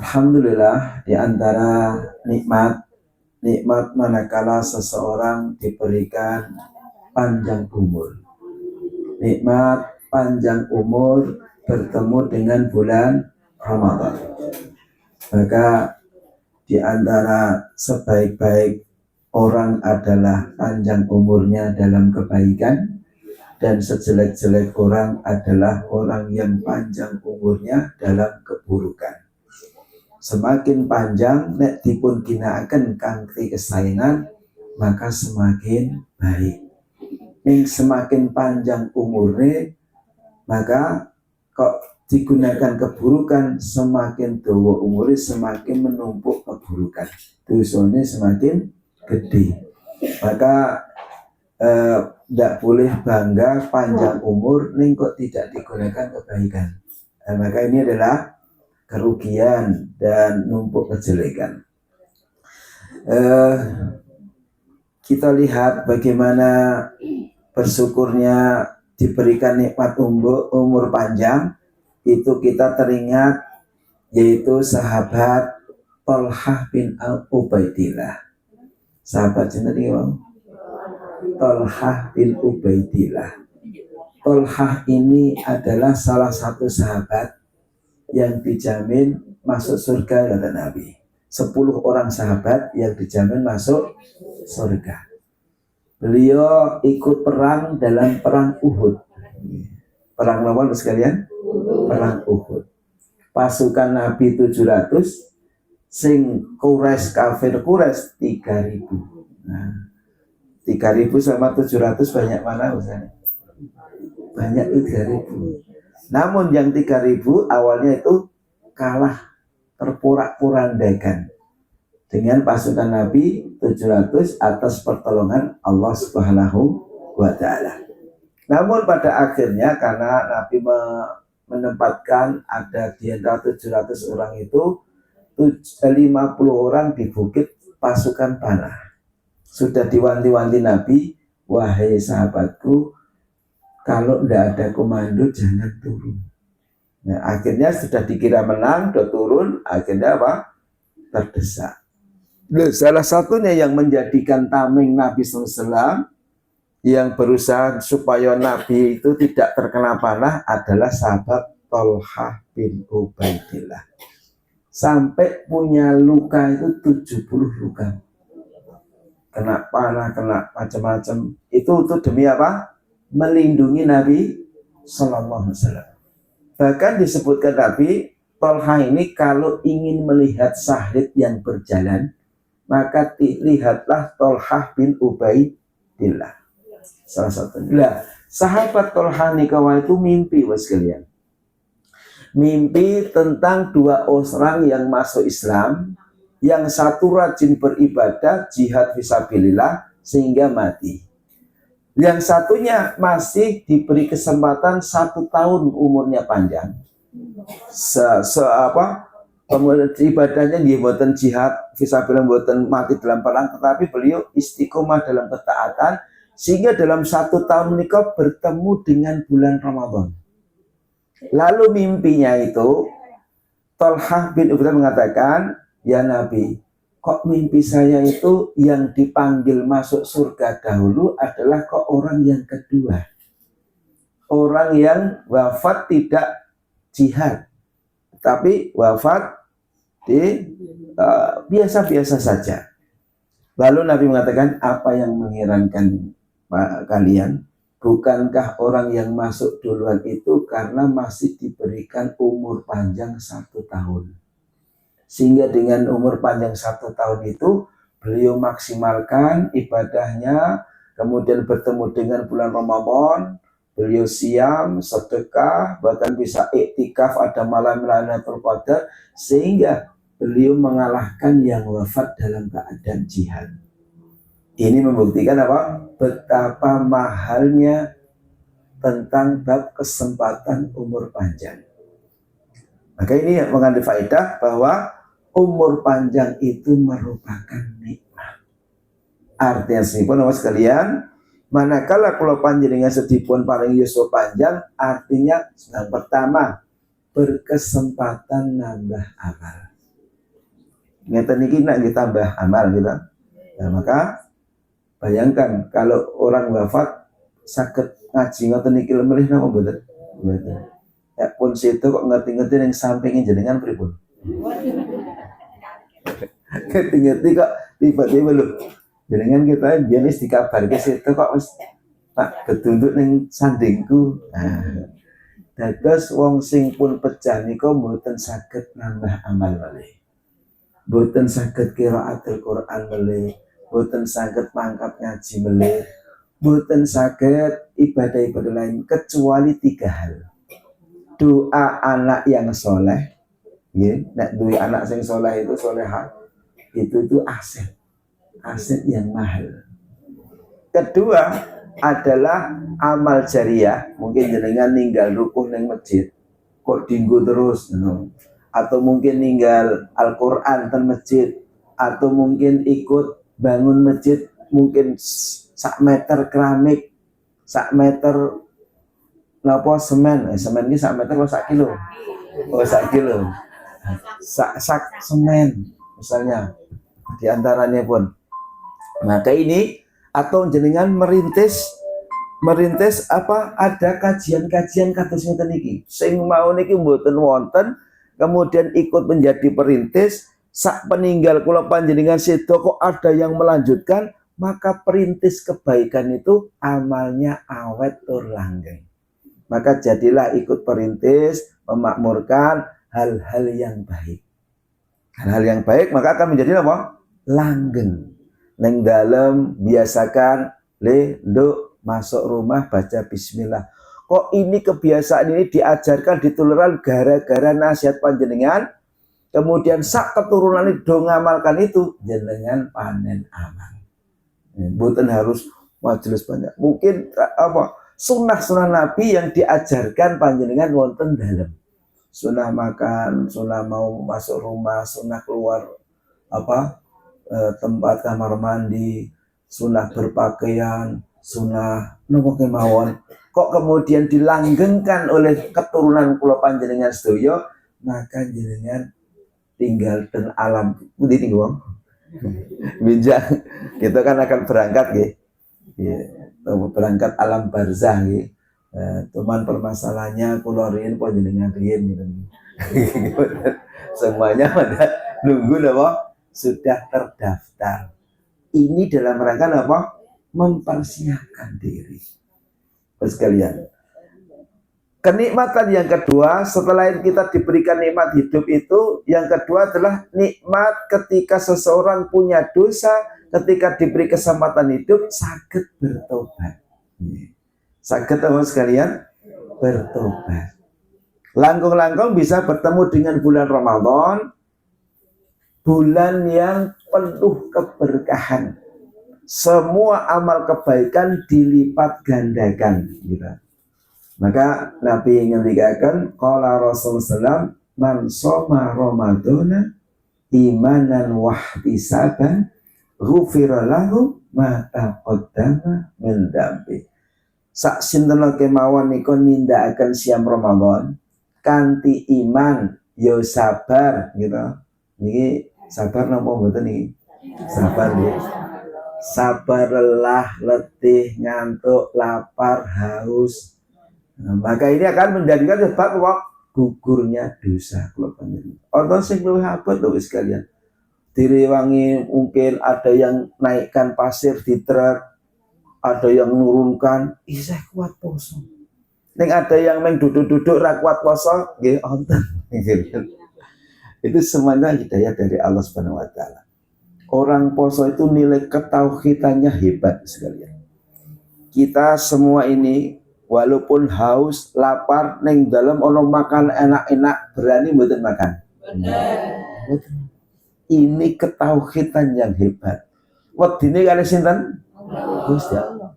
Alhamdulillah, di antara nikmat manakala seseorang diberikan panjang umur. Nikmat panjang umur bertemu dengan bulan Ramadan. Maka di antara sebaik-baik orang adalah panjang umurnya dalam kebaikan, dan sejelek-jelek orang adalah orang yang panjang umurnya dalam keburukan. Semakin panjang nek dipun ginakaken kanthi kesaenan, maka semakin baik. Semakin panjang umurnya, maka kok digunakan keburukan, semakin dawa umurnya semakin menumpuk keburukan, dosanya semakin gede. Maka tidak boleh bangga panjang umur ning kok tidak digunakan kebaikan. Maka ini adalah kerugian dan numpuk kejelekan. Kita lihat bagaimana bersyukurnya diberikan nikmat umur panjang. Itu kita teringat, yaitu sahabat Thalhah bin Ubaidillah. Sahabat sendiri, Thalhah bin Ubaidillah. Thalhah ini adalah salah satu sahabat yang dijamin masuk surga, kata Nabi. 10 orang sahabat yang dijamin masuk surga. Beliau ikut perang dalam perang Uhud. Perang lawan sekalian? Perang Uhud. Pasukan Nabi 700, sing Quraisy kafir Quraisy 3000. Nah, 3000 sama 700 banyak mana Ustaz? Banyak 3000. Namun yang 3000 awalnya itu kalah terporak-porandakan dengan pasukan Nabi 700 atas pertolongan Allah Subhanahu wa Ta'ala. Namun pada akhirnya karena Nabi menempatkan ada di antara 700 orang itu 50 orang di bukit pasukan panah. Sudah diwanti-wanti Nabi, wahai sahabatku, kalau tidak ada komando jangan turun. Nah, akhirnya sudah dikira menang, sudah turun, akhirnya apa? Terdesak. Nah, salah satunya yang menjadikan tameng Nabi SAW, yang berusaha supaya Nabi itu tidak terkena panah adalah sahabat Thalhah bin Ubaidillah. Sampai punya luka itu 70 luka. Kena panah, kena macam-macam. Itu demi apa? Melindungi Nabi Sallallahu Alaihi Wasallam. Bahkan disebutkan Nabi, Thalhah ini kalau ingin melihat syahid yang berjalan, maka lihatlah Thalhah bin Ubaidillah. Salah satunya. Sahabat Thalhah nikawa itu mimpi, was kalian. Mimpi tentang 2 orang yang masuk Islam, yang satu rajin beribadah, jihad fisabilillah sehingga mati. Yang satunya masih diberi kesempatan 1 tahun umurnya panjang. Kemudian ibadahnya dia buatan jihad fisabilillah, buatan mati dalam perang, tetapi beliau istiqomah dalam ketaatan sehingga dalam 1 tahun menikah bertemu dengan bulan Ramadan. Lalu mimpinya itu Thalhah bin Ubaidillah mengatakan, ya Nabi, kok mimpi saya itu yang dipanggil masuk surga dahulu adalah kok orang yang kedua. Orang yang wafat tidak jihad, tapi wafat di biasa-biasa saja. Lalu Nabi mengatakan, apa yang mengherankan kalian? Bukankah orang yang masuk duluan itu karena masih diberikan umur panjang 1 tahun? Sehingga dengan umur panjang 1 tahun itu beliau maksimalkan ibadahnya, kemudian bertemu dengan bulan Ramadan, beliau siam, sedekah, bahkan bisa iktikaf, ada malam Lailatul Qadar, sehingga beliau mengalahkan yang wafat dalam keadaan jihad. Ini membuktikan apa? Betapa mahalnya tentang bab kesempatan umur panjang. Maka ini mengandung faedah bahwa umur panjang itu merupakan nikmat. Artinya sipun sekalian, manakala kalau panjenengan sedipun paling yuswa panjang, artinya yang pertama berkesempatan nambah amal. Ngeten iki nek tambah amal gitu. Nah, maka bayangkan kalau orang wafat sakit ngaji ngoten iki lemrih napa mboten? Mboten. Ya pun situ kok ngerti-ngerti yang sampingin jenengan pripun? Ngerti-ngerti kok tiba-tiba lho. Jenengan kita jenis dikabar ke situ kok wis tak ketunduk ning sandingku. Nah, dados wong sing pun pecah nika mboten saged nambah amal malih. Mboten saged qiraatul Quran malih, mboten saged mangkat ngaji malih, mboten saged ibadah-ibadah lain kecuali 3 hal. Doa anak yang soleh, ya, nek duwe anak sing soleh itu solehah, itu aset yang mahal. Kedua adalah amal jariah, mungkin jenengan ninggal rukuh neng masjid, kok dinggo terus, atau mungkin ninggal Al-Quran ten masjid, atau mungkin ikut bangun masjid, mungkin sak meter keramik, sak meter napa semen ini sak meter atau sak kilo? Oh sak kilo, sak semen misalnya diantaranya pun. Maka ini atau jenengan merintis apa ada kajian-kajian kados ngeten iki. Sing mau niki mboten wonten, kemudian ikut menjadi perintis, sak peninggal kula panjenengan sedo kok ada yang melanjutkan, maka perintis kebaikan itu amalnya awet tur langgeng. Maka jadilah ikut perintis, memakmurkan hal-hal yang baik. Hal-hal yang baik maka akan menjadi apa? Langgeng. Neng dalam biasakan nduk masuk rumah baca bismillah. Kok ini kebiasaan ini diajarkan dituleran gara-gara nasihat panjenengan, kemudian sak keturunan itu ngamalkan itu, jenengan panen amal. Mboten harus majelis banyak. Mungkin apa? Sunnah-sunnah Nabi yang diajarkan panjenengan wonten dalam. Sunnah makan, sunnah mau masuk rumah, sunnah keluar apa? Tempat kamar mandi, sunnah berpakaian, sunnah nopo kemawon. Kok kemudian dilanggengkan oleh keturunan kula panjenengan sedaya, maka jenengan tinggal ten alam pundi tinggal bijak. Kita kan akan berangkat nggih. Berangkat alam barzah nggih. Cuman permasalahannya kula riyen panjenengan riyen gitu. Semuanya pada nunggu napa? Sudah terdaftar. Ini dalam rangka apa? Mempersiapkan diri. Sekalian. Kenikmatan yang kedua setelah kita diberikan nikmat hidup itu, yang kedua adalah nikmat ketika seseorang punya dosa, ketika diberi kesempatan hidup sakit bertobat. Sakit apa sekalian? Bertobat. Langkung-langkung bisa bertemu dengan bulan Ramadan, bulan yang penuh keberkahan. Semua amal kebaikan dilipat gandakan gitu. Maka Nabi ngendikaken qala Rasulullah man shoma ramadhana imanan wahtisaban ghufira lahu ma taqaddama min dambi. Sak sinten kemawon niku nindakaken siam Ramadan kanthi iman ya sabar gitu. Niki sabar napa mboten niki? Sabar nggih. Sabar lelah, letih, ngantuk, lapar, haus. Nah, maka ini akan menjadikan sebab gugurnya dosa kalau panjenengan. Orang sing luwih abot lho sekalian. Direwangi mungkin ada yang naikkan pasir di truk, ada yang menurunkan, saya kuat poso. Ning ada yang meng duduk-duduk ra kuat poso, nggih wonten. Itu semuanya hidayah dari Allah Subhanahu wa taala. Orang poso itu nilai ketauhidannya hebat sekalian. Kita semua ini walaupun haus, lapar, neng dalam ono makan enak-enak, berani mboten makan. Ini ketauhidan yang hebat. Wedine kali sinten? Gusti Allah.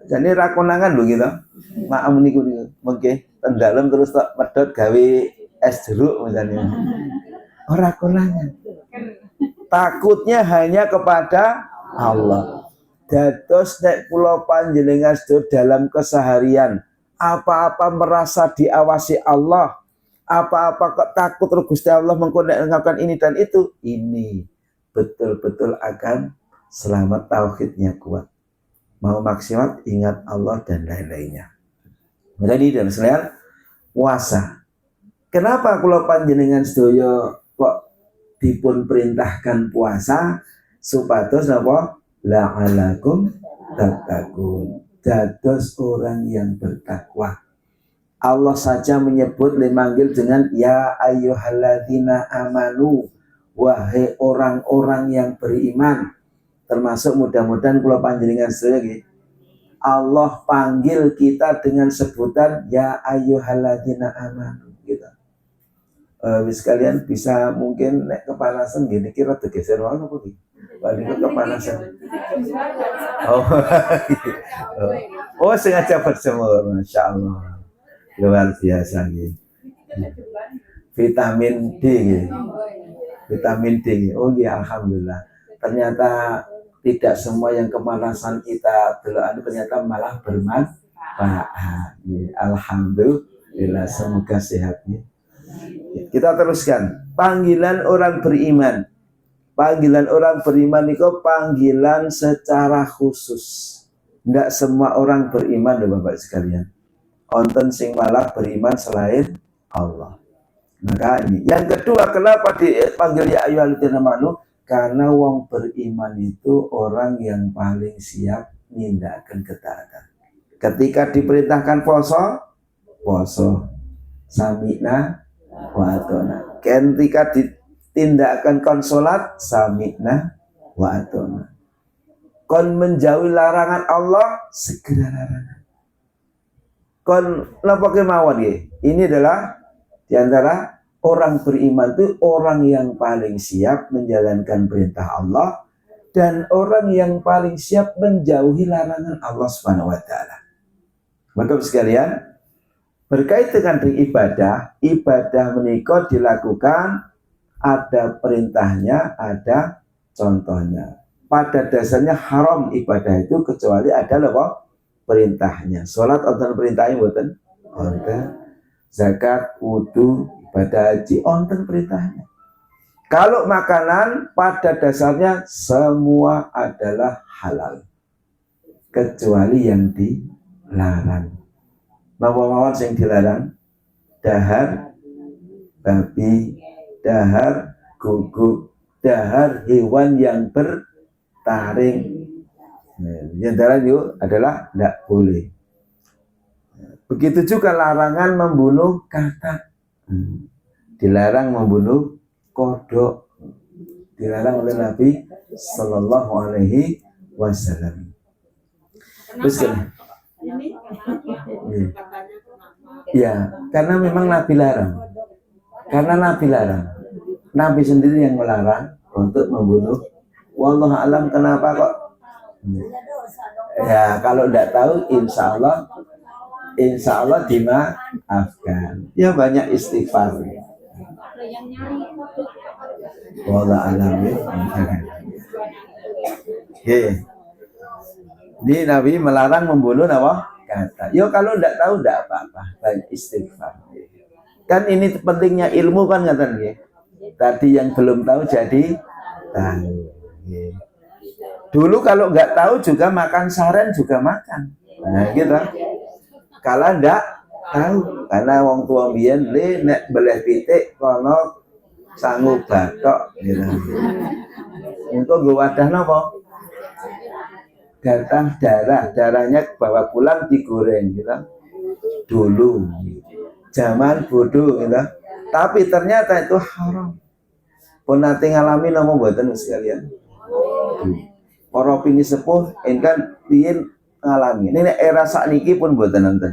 Jadi ra konangan lho gitu. Maaf niku mengke ten dalem terus tok medhot gawe es jeruk misalnya. Ora konangan. Takutnya hanya kepada Allah. Dados nek kula panjenengan sedaya dalam keseharian apa-apa merasa diawasi Allah, Apa-apa kok takut terus Gusti Allah menggunakan ini dan itu, ini betul-betul akan selamat, tauhidnya kuat, mau maksimal ingat Allah dan lain-lainnya. Jadi dan sekalian puasa. Kenapa kalau panjenengan sedaya kok dipun perintahkan puasa supados napa la'alakum tattaqun, dados orang yang bertakwa. Allah saja menyebut memanggil dengan ya ayyuhalladzina amanu, wahai orang-orang yang beriman. Termasuk mudah-mudahan kalau panjenengan sedaya Allah panggil kita dengan sebutan ya ayyuhalladzina amanu gitu. Sekalian bisa mungkin nek kepanasan gini kira tergeser wae apa iki? Paling kepanasan. Oh, sengaja berjemur, Masya Allah. Luar biasa gitu. Vitamin D gitu. Vitamin D. Oh iya, alhamdulillah. Ternyata tidak semua yang kepanasan kita telan ternyata malah bermanfaat. Alhamdulillah, semoga sehatnya. Kita teruskan. Panggilan orang beriman. Panggilan orang beriman itu panggilan secara khusus. Tidak semua orang beriman loh Bapak sekalian. Onten sing malah beriman selain Allah. Maka ini. Yang kedua, kenapa dipanggil ya ayyuhalladzina amanu? Karena wong beriman itu orang yang paling siap nindakaken ketaatan. Ketika diperintahkan poso, poso. Sami'na wa atona. Ketika ditindakan konsolat, sami'na wa atona. Kon menjauhi larangan Allah, segera larangan. Kon napa kemawon nggih? Ini adalah diantara orang beriman itu orang yang paling siap menjalankan perintah Allah dan orang yang paling siap menjauhi larangan Allah Subhanahu wa taala. Maka sekalian, berkait dengan ibadah, ibadah menika dilakukan ada perintahnya, ada contohnya. Pada dasarnya haram ibadah itu kecuali ada apa? Perintahnya. Salat onten perintahnya mboten? Onten. Zakat, wudu, ibadah haji onten perintahnya. Kalau makanan pada dasarnya semua adalah halal kecuali yang dilarang. Napa-napa sing dilarang? Dahar babi, dahar guguk, dahar hewan yang bertaring. Yang dilarang itu adalah tidak boleh. Begitu juga larangan membunuh katak. Dilarang membunuh kodok. Dilarang oleh Nabi Sallallahu Alaihi Wasallam. Terus kan? Ya, karena memang Nabi larang. Karena Nabi larang. Nabi sendiri yang melarang untuk membunuh. Wallahu alam kenapa kok? Ya, kalau tidak tahu insya Allah dimaafkan. Ya banyak istighfar. Wallahu alam ya. Ini Nabi melarang membunuh apa? Kata. Yo kalau tidak tahu tidak apa-apa. Banyak istighfar. Kan ini pentingnya ilmu kan ngaten nggih. Tadi yang belum tahu jadi tahu. Dulu kalau nggak tahu juga makan saren juga makan. Nah gitu. Kalau nggak tahu karena wong tua biyen le nek beleh pitik kono sanggup batok gitu. Untuk gue wadah napa? Datang darahnya bawa pulang digoreng gitu. Dulu zaman bodoh gitu. Tapi ternyata itu haram. Pun nanti ngalami nama buatan sekalian. Para pini sepuh kan ingin ngalami. Ini era sakniki pun buatan nonton.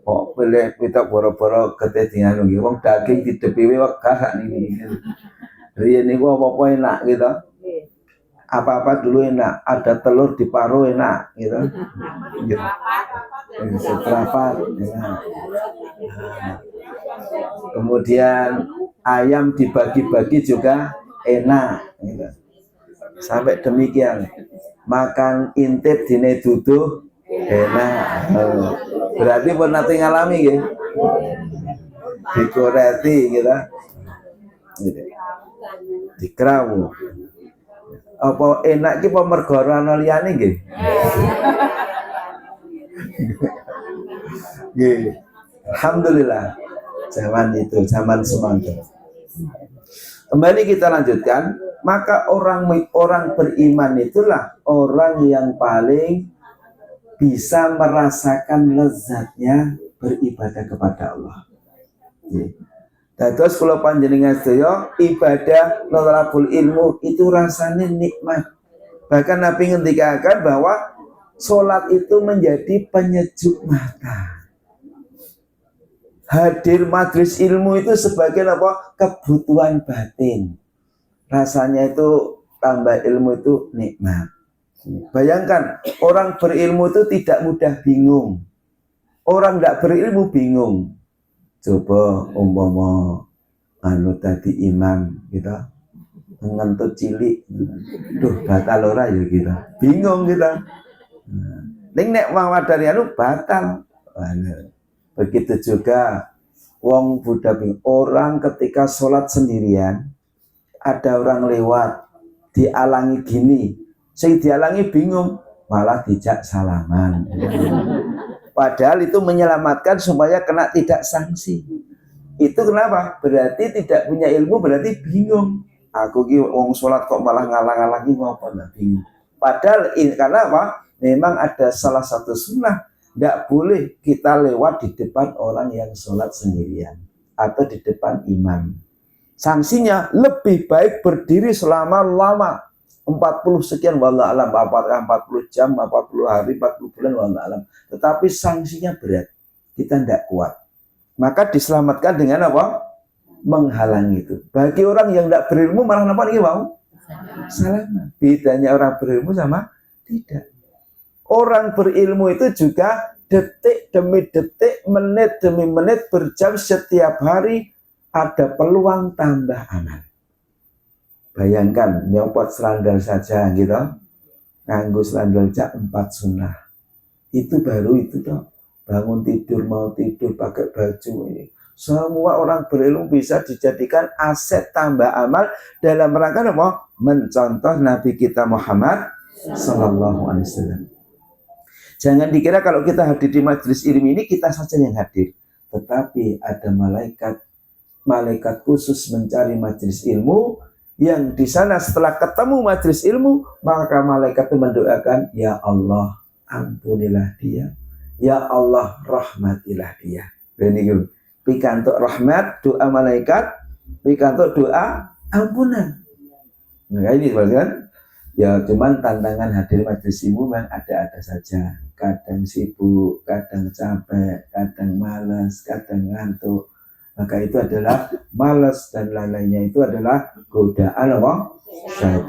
Kok boleh kita boro-boro ketedingan nggih. Wong daging didepiwe wegah sakniki. Riyen niku apa-apa enak gitu. Apa-apa dulu enak, ada telur diparuh enak gitu. Seprapat enak. Kemudian ayam dibagi-bagi juga enak gitu. Sampai demikian makan intip dine duduh enak. Berarti pun nanti ngalami gitu. dikoreti gitu. Gitu. Dikrawu. Apa enak ki apa mergo ana liyane nggih? Nggih. Alhamdulillah. Zaman itu, zaman semangka. Kembali kita lanjutkan, maka orang beriman itulah orang yang paling bisa merasakan lezatnya beribadah kepada Allah. Terus kalau panjenengan sedaya ibadah nolabul ilmu itu rasanya nikmat. Bahkan Nabi ngendikakan bahwa sholat itu menjadi penyejuk mata. Hadir majelis ilmu itu sebagai apa? Kebutuhan batin. Rasanya itu tambah ilmu itu nikmat. Bayangkan orang berilmu itu tidak mudah bingung. Orang tidak berilmu bingung. Coba umpama tadi imam kita ngentut cilik, duh batal ora ya kita. Bingung kita. Ning nek mawadari anu batal. Begitu juga wong Buddha bingung. Orang ketika sholat sendirian, ada orang lewat, dialangi gini, sing dialangi bingung, malah dijak salaman. Padahal itu menyelamatkan supaya kena tidak sanksi. Itu kenapa? Berarti tidak punya ilmu, berarti bingung. Aku ki wong sholat kok malah ngalang-alangi ngopo lah bingung. Padahal karena apa? Memang ada salah satu sunnah. Tidak boleh kita lewat di depan orang yang sholat sendirian atau di depan imam. Sanksinya lebih baik berdiri selama lama 40 sekian wallahu alam, 40 jam, 40 hari, 40 bulan wallahu alam. Tetapi sanksinya berat. Kita tidak kuat. Maka diselamatkan dengan apa? Menghalangi itu. Bagi orang yang tidak berilmu malah apa nih mau? Salah. Bedanya orang berilmu sama tidak. Orang berilmu itu juga detik demi detik, menit demi menit, berjam setiap hari ada peluang tambah amal. Bayangkan nyopot serandal saja gitu, nganggo serandal jak 4 sunnah. Itu baru itu toh. Bangun tidur, mau tidur, pakai baju ini. Semua orang berilmu bisa dijadikan aset tambah amal dalam rangka apa? Mencontoh Nabi kita Muhammad Sallallahu Alaihi Wasallam. Jangan dikira kalau kita hadir di majelis ilmu ini kita saja yang hadir, tetapi ada malaikat khusus mencari majelis ilmu yang di sana setelah ketemu majelis ilmu maka malaikat itu mendoakan, ya Allah ampunilah dia, ya Allah rahmatilah dia. Ini pikantuk rahmat doa malaikat, pikantuk doa ampunan. Nah ini kan. Ya cuman tantangan hadir majelis ilmu memang ada-ada saja. Kadang sibuk, kadang capek, kadang malas, kadang ngantuk. Maka itu adalah malas dan lain-lainnya itu adalah godaan apa? Syaitan.